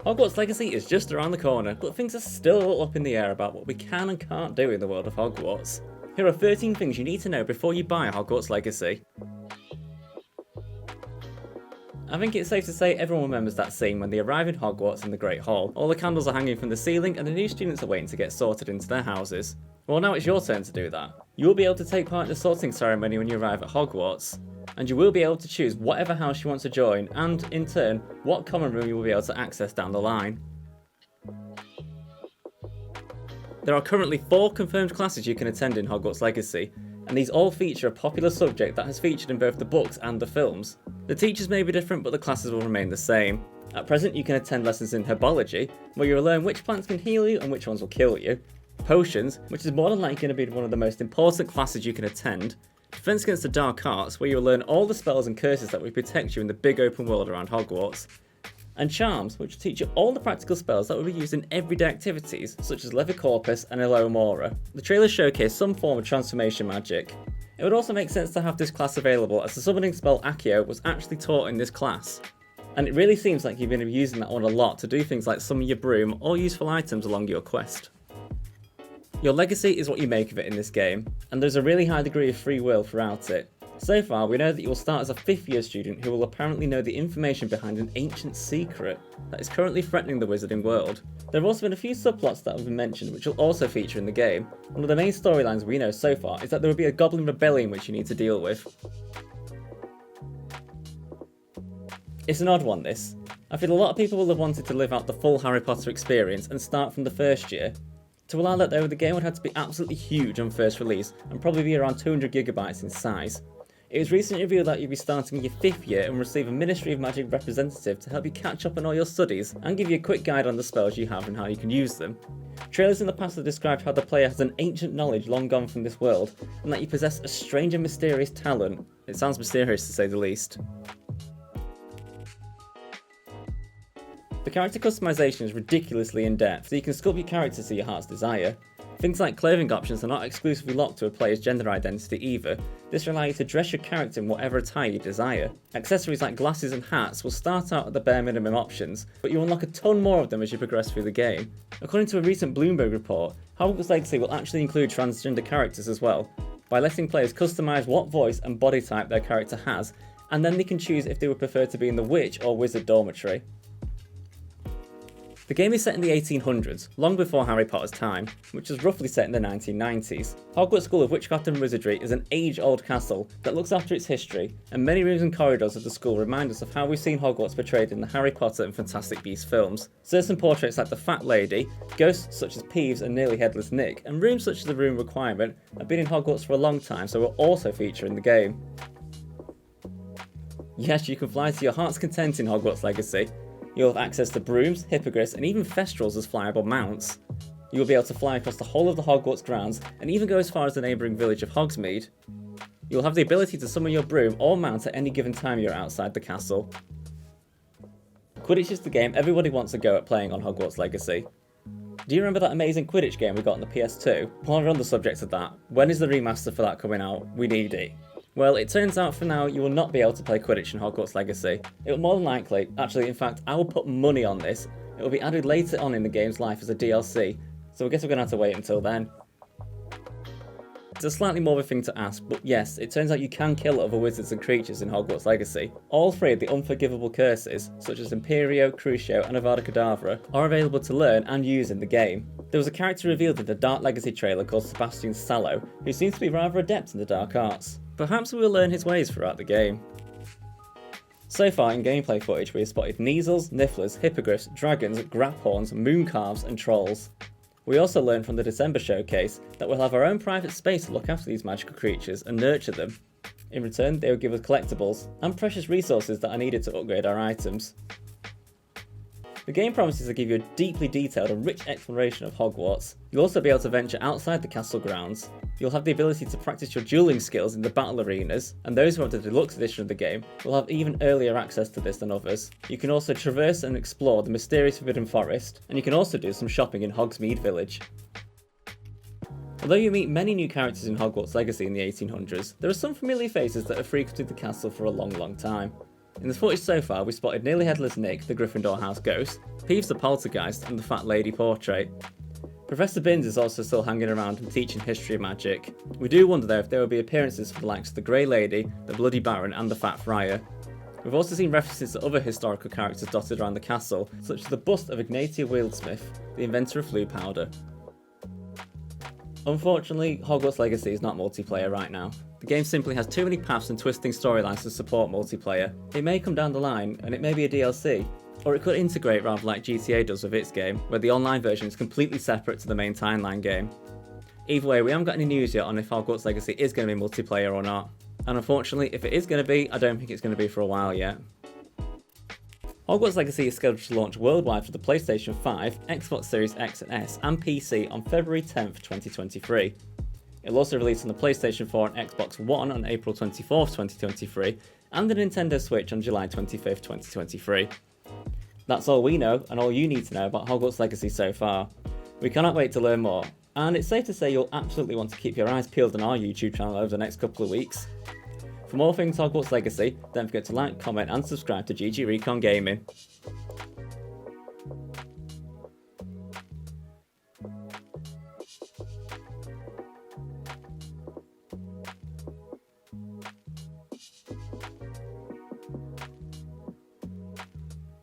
Hogwarts Legacy is just around the corner, but things are still up in the air about what we can and can't do in the world of Hogwarts. Here are 13 things you need to know before you buy Hogwarts Legacy. I think it's safe to say everyone remembers that scene when they arrive in Hogwarts in the Great Hall. All the candles are hanging from the ceiling and the new students are waiting to get sorted into their houses. Well, now it's your turn to do that. You will be able to take part in the sorting ceremony when you arrive at Hogwarts, and you will be able to choose whatever house you want to join and, in turn, what common room you will be able to access down the line. There are currently 4 confirmed classes you can attend in Hogwarts Legacy, and these all feature a popular subject that has featured in both the books and the films. The teachers may be different, but the classes will remain the same. At present, you can attend lessons in Herbology, where you will learn which plants can heal you and which ones will kill you. Potions, which is more than likely going to be one of the most important classes you can attend. Defense against the Dark Arts, where you will learn all the spells and curses that will protect you in the big open world around Hogwarts. And Charms, which will teach you all the practical spells that will be used in everyday activities, such as Levicorpus and Illumora. The trailers showcase some form of transformation magic. It would also make sense to have this class available, as the summoning spell Accio was actually taught in this class. And it really seems like you've been using that one a lot to do things like summon your broom or useful items along your quest. Your legacy is what you make of it in this game, and there's a really high degree of free will throughout it. So far, we know that you will start as a 5th year student who will apparently know the information behind an ancient secret that is currently threatening the wizarding world. There have also been a few subplots that have been mentioned which will also feature in the game. One of the main storylines we know so far is that there will be a goblin rebellion which you need to deal with. It's an odd one, this. I feel a lot of people will have wanted to live out the full Harry Potter experience and start from the first year. To allow that though, the game would have to be absolutely huge on first release and probably be around 200 gigabytes in size. It was recently revealed that you'll be starting your 5th year and receive a Ministry of Magic representative to help you catch up on all your studies and give you a quick guide on the spells you have and how you can use them. Trailers in the past have described how the player has an ancient knowledge long gone from this world and that you possess a strange and mysterious talent. It sounds mysterious to say the least. The character customization is ridiculously in-depth, so you can sculpt your character to your heart's desire. Things like clothing options are not exclusively locked to a player's gender identity either. This will allow you to dress your character in whatever attire you desire. Accessories like glasses and hats will start out at the bare minimum options, but you unlock a ton more of them as you progress through the game. According to a recent Bloomberg report, Hogwarts Legacy will actually include transgender characters as well, by letting players customise what voice and body type their character has, and then they can choose if they would prefer to be in the witch or wizard dormitory. The game is set in the 1800s, long before Harry Potter's time, which is roughly set in the 1990s. Hogwarts School of Witchcraft and Wizardry is an age-old castle that looks after its history, and many rooms and corridors of the school remind us of how we've seen Hogwarts portrayed in the Harry Potter and Fantastic Beasts films. Certain portraits like the Fat Lady, ghosts such as Peeves and Nearly Headless Nick, and rooms such as the Room Requirement have been in Hogwarts for a long time, so will also feature in the game. Yes, you can fly to your heart's content in Hogwarts Legacy. You'll have access to brooms, hippogriffs, and even thestrals as flyable mounts. You'll be able to fly across the whole of the Hogwarts grounds and even go as far as the neighbouring village of Hogsmeade. You'll have the ability to summon your broom or mount at any given time you're outside the castle. Quidditch is the game everybody wants a go at playing on Hogwarts Legacy. Do you remember that amazing Quidditch game we got on the PS2? While we're on the subject of that, when is the remaster for that coming out? We need it. Well, it turns out for now you will not be able to play Quidditch in Hogwarts Legacy. It will more than likely, actually in fact I will put money on this, it will be added later on in the game's life as a DLC, so I guess we're going to have to wait until then. It's a slightly more of a thing to ask, but yes, it turns out you can kill other wizards and creatures in Hogwarts Legacy. All 3 of the unforgivable curses, such as Imperio, Crucio and Avada Kedavra, are available to learn and use in the game. There was a character revealed in the Dark Legacy trailer called Sebastian Sallow, who seems to be rather adept in the dark arts. Perhaps we will learn his ways throughout the game. So far in gameplay footage we have spotted Kneazles, Nifflers, Hippogriffs, Dragons, Graphorns, Mooncarves and Trolls. We also learned from the December showcase that we'll have our own private space to look after these magical creatures and nurture them. In return, they will give us collectibles and precious resources that are needed to upgrade our items. The game promises to give you a deeply detailed and rich exploration of Hogwarts. You'll also be able to venture outside the castle grounds. You'll have the ability to practice your dueling skills in the battle arenas, and those who have the deluxe edition of the game will have even earlier access to this than others. You can also traverse and explore the mysterious Forbidden Forest, and you can also do some shopping in Hogsmeade Village. Although you meet many new characters in Hogwarts Legacy in the 1800s, there are some familiar faces that have frequented the castle for a long time. In the footage so far, we spotted Nearly Headless Nick, the Gryffindor house ghost, Peeves the poltergeist, and the Fat Lady portrait. Professor Binns is also still hanging around and teaching history of magic. We do wonder though if there will be appearances for the likes of the Grey Lady, the Bloody Baron, and the Fat Friar. We've also seen references to other historical characters dotted around the castle, such as the bust of Ignatia Wieldsmith, the inventor of flue powder. Unfortunately, Hogwarts Legacy is not multiplayer right now. The game simply has too many paths and twisting storylines to support multiplayer. It may come down the line, and it may be a DLC, or it could integrate rather like GTA does with its game, where the online version is completely separate to the main timeline game. Either way, we haven't got any news yet on if Hogwarts Legacy is going to be multiplayer or not. And unfortunately, if it is going to be, I don't think it's going to be for a while yet. Hogwarts Legacy is scheduled to launch worldwide for the PlayStation 5, Xbox Series X and S, and PC on February 10th, 2023. It'll also release on the PlayStation 4 and Xbox One on April 24th, 2023, and the Nintendo Switch on July 25th, 2023. That's all we know, and all you need to know about Hogwarts Legacy so far. We cannot wait to learn more, and it's safe to say you'll absolutely want to keep your eyes peeled on our YouTube channel over the next couple of weeks. For more things Hogwarts Legacy, don't forget to like, comment and subscribe to GG Recon Gaming.